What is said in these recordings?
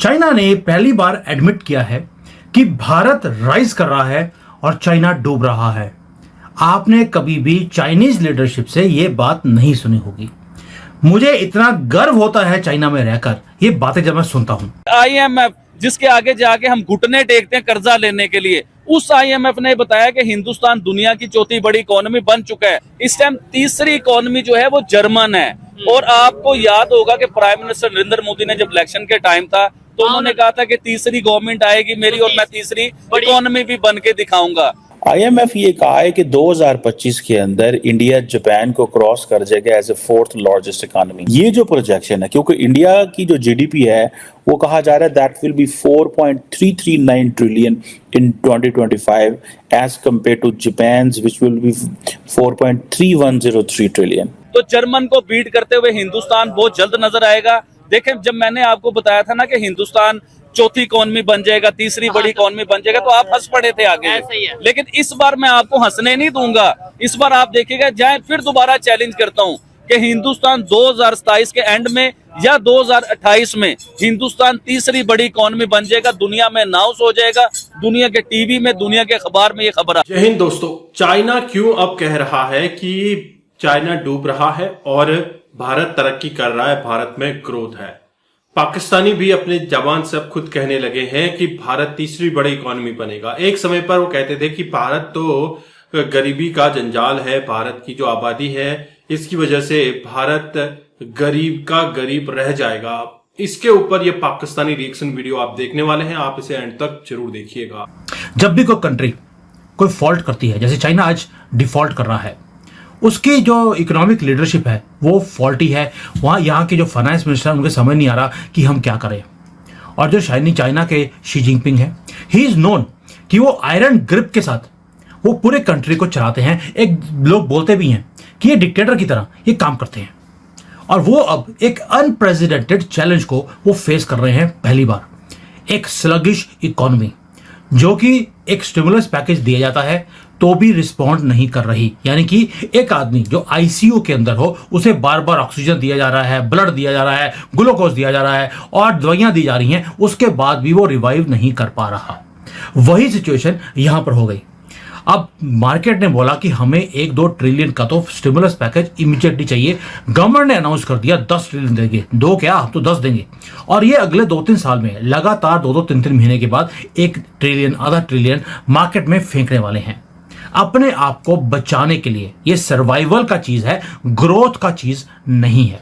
China ने पहली बार admit किया है कि भारत राइज कर रहा है और चाइना डूब रहा है। आपने कभी भी चाइनीज लीडरशिप से यह बात नहीं सुनी होगी। मुझे इतना गर्व होता है चाइना में रहकर ये बातें जब मैं सुनता हूं। IMF जिसके आगे जाके हम घुटने टेकते हैं कर्जा लेने के लिए, उस IMF ने बताया कि हिंदुस्तान दुनिया की चौथी बड़ी इकोनॉमी बन चुका है। इस टाइम तीसरी इकोनॉमी जो है वो जर्मन है। और आपको याद होगा कि प्राइम मिनिस्टर नरेंद्र मोदी ने जब इलेक्शन के टाइम था तो उन्होंने कहा था कि तीसरी गवर्नमेंट आएगी मेरी और मैं तीसरी इकोनॉमी भी बन के दिखाऊंगा। IMF ये कहा है कि 2025 के अंदर इंडिया जापान को क्रॉस कर जाएगा as a fourth largest economy. ये जो प्रोजेक्शन है, क्योंकि इंडिया की जो GDP है वो कहा जा रहा है that will be 4.339 trillion in 2025 as compare to Japan's which will be 4.3103 trillion. तो जर्मन को बीट करते हुए हिंदुस्तान बहुत जल्द नजर आएगा। देखें, जब मैंने आपको बताया था ना कि हिंदुस्तान चौथी इकोनॉमी बन जाएगा, तीसरी बड़ी इकोनॉमी बन जाएगा, तो आप हंस पड़े थे आगे। लेकिन इस बार मैं आपको हंसने नहीं दूंगा। इस बार आप देखिएगा, जाए फिर दोबारा चैलेंज करता हूं कि हिंदुस्तान 2027 के एंड में या 2028 में हिंदुस्तान तीसरी बड़ी इकोनॉमी बन जाएगा, दुनिया में अनाउंस हो जाएगा, दुनिया के टीवी में, दुनिया के अखबार में ये खबर। जय हिंद दोस्तों। चाइना क्यों अब कह रहा है कि चाइना डूब रहा है और भारत तरक्की कर रहा है, भारत में ग्रोथ है। पाकिस्तानी भी अपने जबान से अब खुद कहने लगे हैं कि भारत तीसरी बड़ी इकोनॉमी बनेगा। एक समय पर वो कहते थे कि भारत तो गरीबी का जंजाल है, भारत की जो आबादी है इसकी वजह से भारत गरीब का गरीब रह जाएगा। इसके ऊपर ये पाकिस्तानी रिएक्शन वीडियो आप देखने वाले हैं, आप इसे एंड तक जरूर देखिएगा। जब भी कोई कंट्री कोई फॉल्ट करती है, जैसे चाइना आज डिफॉल्ट कर रहा है, उसकी जो इकोनॉमिक लीडरशिप है वो फॉल्टी है। वहाँ यहाँ के जो फाइनेंस मिनिस्टर उनके समझ नहीं आ रहा कि हम क्या करें। और जो चाइना के शी जिनपिंग है, ही इज नोन कि वो आयरन ग्रिप के साथ वो पूरे कंट्री को चलाते हैं। एक लोग बोलते भी हैं कि ये डिक्टेटर की तरह ये काम करते हैं। और वो अब एक अनप्रेसिडेंटेड चैलेंज को वो फेस कर रहे हैं पहली बार। एक स्लगिश इकोनॉमी जो कि एक स्टिमुलस पैकेज दिया जाता है तो भी रिस्पॉन्ड नहीं कर रही। यानी कि एक आदमी जो ICU के अंदर हो उसे बार बार ऑक्सीजन दिया जा रहा है, ब्लड दिया जा रहा है, ग्लूकोज दिया जा रहा है और दवाइयां दी जा रही हैं, उसके बाद भी वो रिवाइव नहीं कर पा रहा। वही सिचुएशन यहां पर हो गई। अब मार्केट ने बोला कि हमें 1-2 ट्रिलियन का तो स्टिमुलस पैकेज इमीडिएटली चाहिए। गवर्नमेंट ने अनाउंस कर दिया 10 ट्रिलियन देंगे, 2 क्या हम तो 10 देंगे। और ये अगले 2-3 साल में लगातार 2-2, 3-3 महीने के बाद 1 ट्रिलियन, आधा ट्रिलियन मार्केट में फेंकने वाले हैं अपने आप को बचाने के लिए। ये सर्वाइवल का चीज है, ग्रोथ का चीज नहीं है।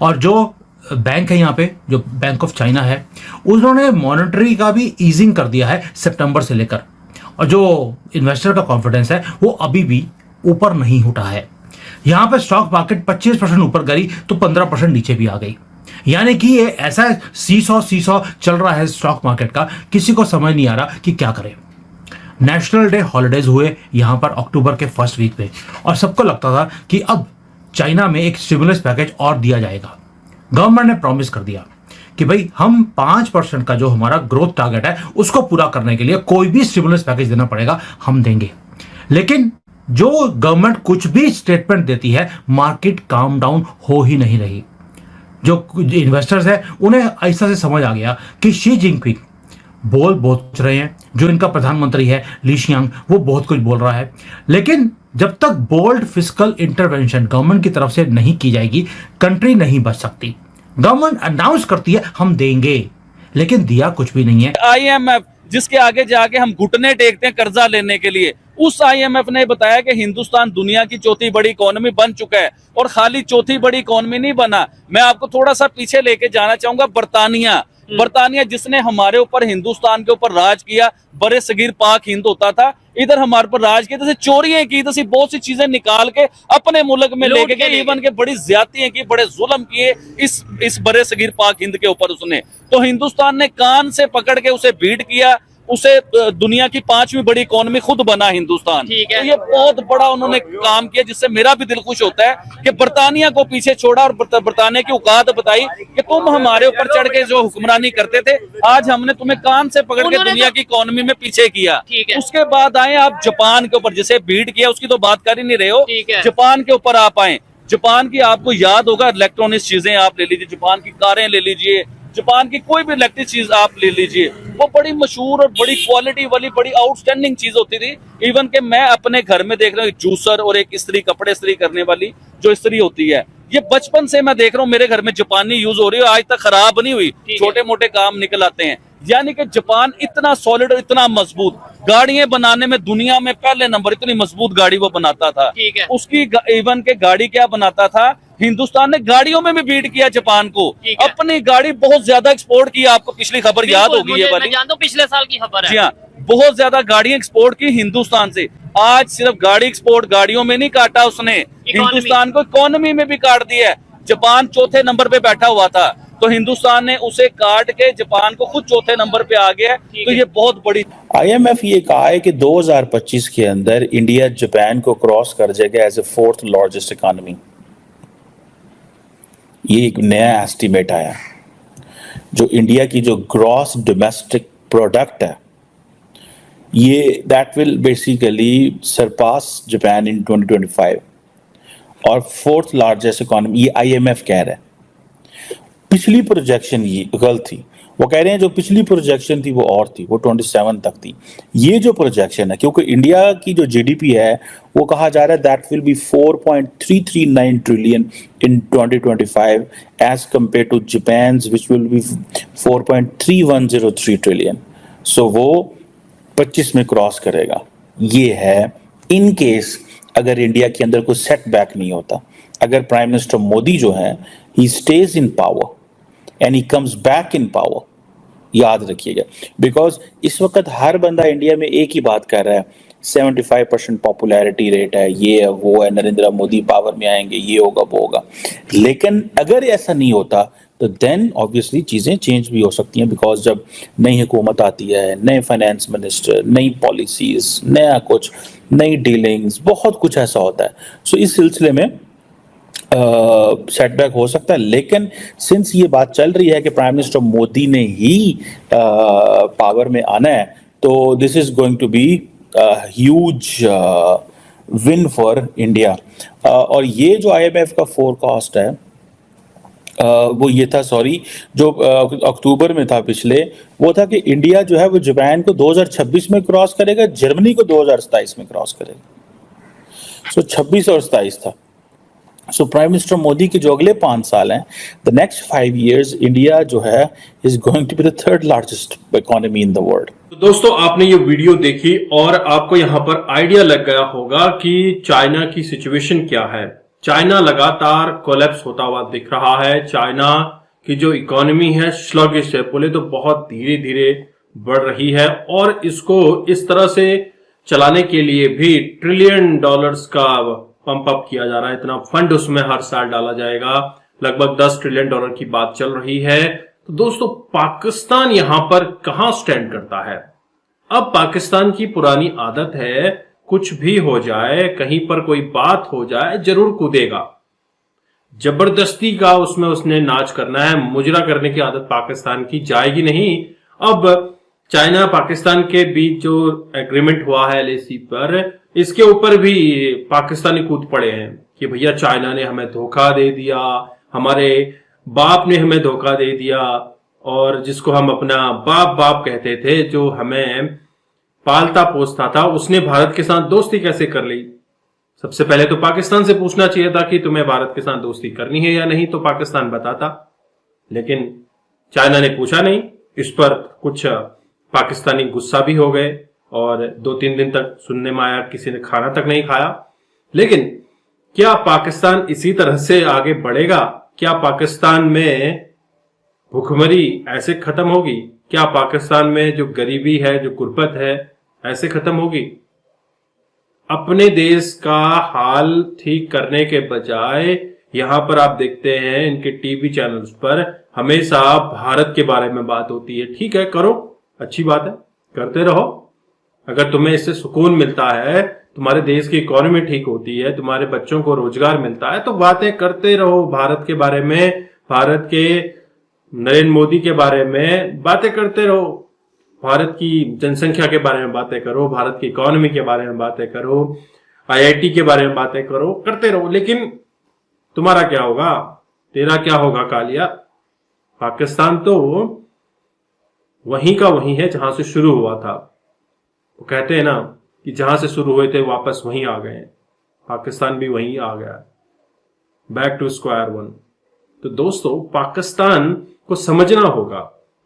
और जो बैंक है यहाँ पे, जो बैंक ऑफ चाइना है, उन्होंने मॉनेटरी का भी ईजिंग कर दिया है सितंबर से लेकर। और जो इन्वेस्टर का कॉन्फिडेंस है वो अभी भी ऊपर नहीं उठा है। यहाँ पे स्टॉक मार्केट 25% ऊपर गई तो 15% नीचे भी आ गई। यानी कि ये ऐसा सीसॉ चल रहा है स्टॉक मार्केट का, किसी को समझ नहीं आ रहा कि क्या करे। नेशनल डे हॉलीडेज हुए यहाँ पर अक्टूबर के फर्स्ट वीक में और सबको लगता था कि अब चाइना में एक स्टिमुलस पैकेज और दिया जाएगा। गवर्नमेंट ने प्रॉमिस कर दिया कि भाई हम 5% का जो हमारा ग्रोथ टारगेट है उसको पूरा करने के लिए कोई भी स्टिमुलस पैकेज देना पड़ेगा, हम देंगे। लेकिन जो गवर्नमेंट कुछ भी स्टेटमेंट देती है, मार्केट काम डाउन हो ही नहीं रही। जो इन्वेस्टर्स है उन्हें ऐसा से समझ आ गया कि शी जिनपिंग बोल बहुत कुछ रहे हैं। जो इनका प्रधानमंत्री है ली शियांग, वो बहुत कुछ बोल रहा है, लेकिन जब तक बोल्ड फिस्कल इंटरवेंशन गवर्नमेंट की तरफ से नहीं की जाएगी, कंट्री नहीं बच सकती। गवर्नमेंट अनाउंस करती है हम देंगे, लेकिन दिया कुछ भी नहीं है। IMF जिसके आगे जाके हम घुटने टेकते हैं कर्जा लेने के लिए, उस IMF ने बताया कि हिंदुस्तान दुनिया की चौथी बड़ी इकोनॉमी बन चुका है। और खाली चौथी बड़ी इकोनॉमी नहीं बना, मैं आपको थोड़ा सा पीछे लेके जाना चाहूंगा। बरतानिया जिसने हमारे ऊपर, हिंदुस्तान के ऊपर राज किया, बड़े सगीर पाक हिंद होता था, इधर हमारे पर राज किया, चोरियां की, बहुत सी चीजें निकाल के अपने मुल्क में लेके गए, इवन के बड़ी ज्यादतियां की, बड़े जुल्म किए इस बड़े सगीर पाक हिंद के ऊपर उसने। तो हिंदुस्तान ने कान से पकड़ के उसे बीट किया, उसे दुनिया की 5वीं बड़ी इकोनॉमी खुद बना हिंदुस्तान। तो ये बहुत बड़ा उन्होंने काम किया, जिससे मेरा भी दिल खुश होता है कि बरतानिया को पीछे छोड़ा और बरतानिया की औकात बताई कि तुम हमारे ऊपर चढ़ के जो हुक्मरानी करते थे, आज हमने तुम्हें कान से पकड़ के दुनिया की इकोनॉमी में पीछे किया। उसके बाद आए आप जापान के ऊपर, जिसे बीट किया उसकी तो बात कर ही नहीं रहे हो। जापान के ऊपर आप आए, जापान की आपको याद होगा इलेक्ट्रॉनिक्स चीजें आप ले लीजिए, जापान की कारें ले लीजिए, जापान की कोई भी इलेक्ट्रिक चीज आप ले लीजिए, वो बड़ी मशहूर और बड़ी क्वालिटी वाली बड़ी आउटस्टैंडिंग चीज होती थी। इवन के मैं अपने घर में देख रहा हूँ जूसर और एक इस्त्री, कपड़े इस्त्री करने वाली जो इस्त्री होती है, ये बचपन से मैं देख रहा हूँ मेरे घर में जापानी यूज हो रही है, आज तक खराब नहीं हुई, छोटे मोटे काम निकल आते हैं। यानी कि जापान इतना सॉलिड और इतना मजबूत, गाड़ियां बनाने में दुनिया में पहले नंबर, इतनी मजबूत गाड़ी वो बनाता था। उसकी इवन के गाड़ी क्या बनाता था, हिंदुस्तान ने गाड़ियों में भी बीट किया जापान को, अपनी गाड़ी बहुत ज्यादा एक्सपोर्ट की। आपको पिछली खबर याद होगी ये वाली, पिछले साल की खबर है। जी हाँ, बहुत ज्यादा गाड़ियां एक्सपोर्ट की हिंदुस्तान से। आज सिर्फ गाड़ी एक्सपोर्ट गाड़ियों में नहीं काटा उसने, हिंदुस्तान को इकोनॉमी में भी काट दिया है। जापान चौथे नंबर पे बैठा हुआ था, तो हिंदुस्तान ने उसे काट के जापान को खुद चौथे नंबर पे आ गया। तो ये बहुत बड़ी। IMF ये कहा है कि 2025 के अंदर इंडिया जापान को क्रॉस कर जाएगा एज ए 4th लार्जेस्ट इकोनॉमी। ये एक नया एस्टिमेट आया, जो इंडिया की जो ग्रॉस डोमेस्टिक प्रोडक्ट है, ये that will basically surpass Japan in 2025 और 4th लार्जेस्ट इकोनॉमी, ये IMF कह रहा है। पिछली प्रोजेक्शन ये गलत थी, वो कह रहे हैं जो पिछली प्रोजेक्शन थी वो और थी, वो 27 तक थी। ये जो प्रोजेक्शन है, क्योंकि इंडिया की जो GDP है वो कहा जा रहा है that will be 4.339 trillion in 2025 as compare to Japan's which will be 4.3103 trillion. So वो 25 में क्रॉस करेगा। ये है इन केस अगर इंडिया के अंदर कोई सेटबैक नहीं होता, अगर प्राइम मिनिस्टर मोदी जो है he stage in power and he comes back in power, याद रखिएगा। बिकॉज इस वक्त हर बंदा इंडिया में एक ही बात कर रहा है, 75% पॉपुलैरिटी रेट है, ये है वो है, नरेंद्र मोदी पावर में आएंगे, ये होगा वो होगा। लेकिन अगर ऐसा नहीं होता तो देन ऑब्वियसली चीज़ें चेंज भी हो सकती हैं, बिकॉज जब नई हुकूमत आती है, नए फाइनेंस मिनिस्टर, नई पॉलिसीज, नया कुछ, नई डीलिंग्स, बहुत कुछ ऐसा होता है। सो इस सिलसिले में सेटबैक हो सकता है। लेकिन सिंस ये बात चल रही है कि प्राइम मिनिस्टर मोदी ने ही पावर में आना है, तो this is going to be huge win for India. और ये जो IMF का फोरकास्ट है वो ये था, सॉरी, जो अक्टूबर में था पिछले, वो था कि इंडिया जो है वो जापान को 2026 में क्रॉस करेगा, जर्मनी को 2027 में क्रॉस करेगा। सो 26 और 27 था। सो प्राइम मिनिस्टर मोदी के जो अगले 5 साल हैं, द नेक्स्ट 5 years, इंडिया जो है is going to be the 3rd largest economy in the world. तो दोस्तों, आपने ये वीडियो देखी और आपको यहाँ पर आइडिया लग गया होगा कि चाइना की सिचुएशन क्या है। चाइना लगातार कोलैप्स होता हुआ दिख रहा है। चाइना की जो इकोनॉमी है स्लगिश है, बोले तो बहुत धीरे धीरे बढ़ रही है, और इसको इस तरह से चलाने के लिए भी $1 ट्रिलियन का पंप अप किया जा रहा है। इतना फंड उसमें हर साल डाला जाएगा, लगभग $10 ट्रिलियन की बात चल रही है। तो दोस्तों, पाकिस्तान यहां पर कहां स्टैंड करता है? अब पाकिस्तान की पुरानी आदत है, कुछ भी हो जाए, कहीं पर कोई बात हो जाए, जरूर कूदेगा, जबरदस्ती का उसमें उसने नाच करना है। मुजरा करने की आदत पाकिस्तान की जाएगी नहीं। अब चाइना पाकिस्तान के बीच जो एग्रीमेंट हुआ है LAC पर, इसके ऊपर भी पाकिस्तानी कूद पड़े हैं कि भैया चाइना ने हमें धोखा दे दिया, हमारे बाप ने हमें धोखा दे दिया, और जिसको हम अपना बाप बाप कहते थे, जो हमें पालता पोसता था, उसने भारत के साथ दोस्ती कैसे कर ली? सबसे पहले तो पाकिस्तान से पूछना चाहिए था कि तुम्हें भारत के साथ दोस्ती करनी है या नहीं, तो पाकिस्तान बताता। लेकिन चाइना ने पूछा नहीं। इस पर कुछ पाकिस्तानी गुस्सा भी हो गए और 2-3 दिन तक सुनने में आया किसी ने खाना तक नहीं खाया। लेकिन क्या पाकिस्तान इसी तरह से आगे बढ़ेगा? क्या पाकिस्तान में भूखमरी ऐसे खत्म होगी? क्या पाकिस्तान में जो गरीबी है, जो गुर्बत है, ऐसे खत्म होगी? अपने देश का हाल ठीक करने के बजाय यहां पर आप देखते हैं इनके टीवी चैनल्स पर हमेशा भारत के बारे में बात होती है। ठीक है, करो, अच्छी बात है, करते रहो। अगर तुम्हें इससे सुकून मिलता है, तुम्हारे देश की इकोनॉमी ठीक होती है, तुम्हारे बच्चों को रोजगार मिलता है, तो बातें करते रहो भारत के बारे में, भारत के नरेंद्र मोदी के बारे में बातें करते रहो, भारत की जनसंख्या के बारे में बातें करो, भारत की इकोनॉमी के बारे में बातें करो, IIT के बारे में बातें करो, करते रहो। लेकिन तुम्हारा क्या होगा? तेरा क्या होगा कालिया? पाकिस्तान तो वहीं का वहीं है जहां से शुरू हुआ था। वो कहते हैं ना कि जहां से शुरू हुए थे वापस वहीं आ गए हैं। पाकिस्तान भी वहीं आ गया, बैक टू स्क्वायर वन। तो दोस्तों, पाकिस्तान को समझना होगा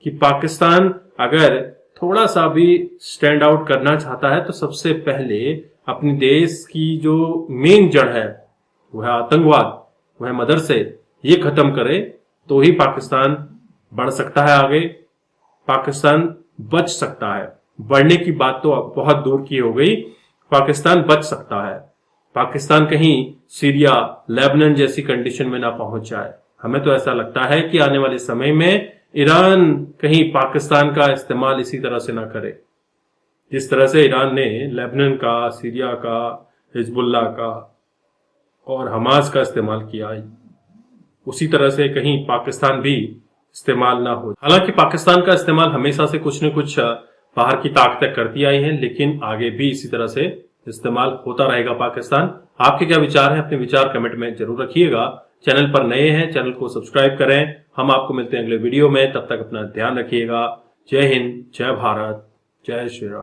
कि पाकिस्तान अगर थोड़ा सा भी स्टैंड आउट करना चाहता है तो सबसे पहले अपने देश की जो मेन जड़ है वह है आतंकवाद, वह मदरसे, ये खत्म करे तो ही पाकिस्तान बढ़ सकता है आगे, पाकिस्तान बच सकता है। बढ़ने की बात तो अब बहुत दूर की हो गई, पाकिस्तान बच सकता है। पाकिस्तान कहीं सीरिया, लेबनान जैसी कंडीशन में ना पहुंच जाए। हमें तो ऐसा लगता है कि आने वाले समय में ईरान कहीं पाकिस्तान का इस्तेमाल इसी तरह से ना करे, जिस तरह से ईरान ने लेबनान का, सीरिया का, हिजबुल्लाह का और हमास का इस्तेमाल किया, उसी तरह से कहीं पाकिस्तान भी इस्तेमाल ना हो। हालांकि पाकिस्तान का इस्तेमाल हमेशा से कुछ न कुछ बाहर की ताकतें करती आई हैं, लेकिन आगे भी इसी तरह से इस्तेमाल होता रहेगा पाकिस्तान। आपके क्या विचार हैं? अपने विचार कमेंट में जरूर रखिएगा। चैनल पर नए हैं, चैनल को सब्सक्राइब करें। हम आपको मिलते हैं अगले वीडियो में, तब तक अपना ध्यान रखिएगा। जय हिंद, जय भारत, जय श्री राम।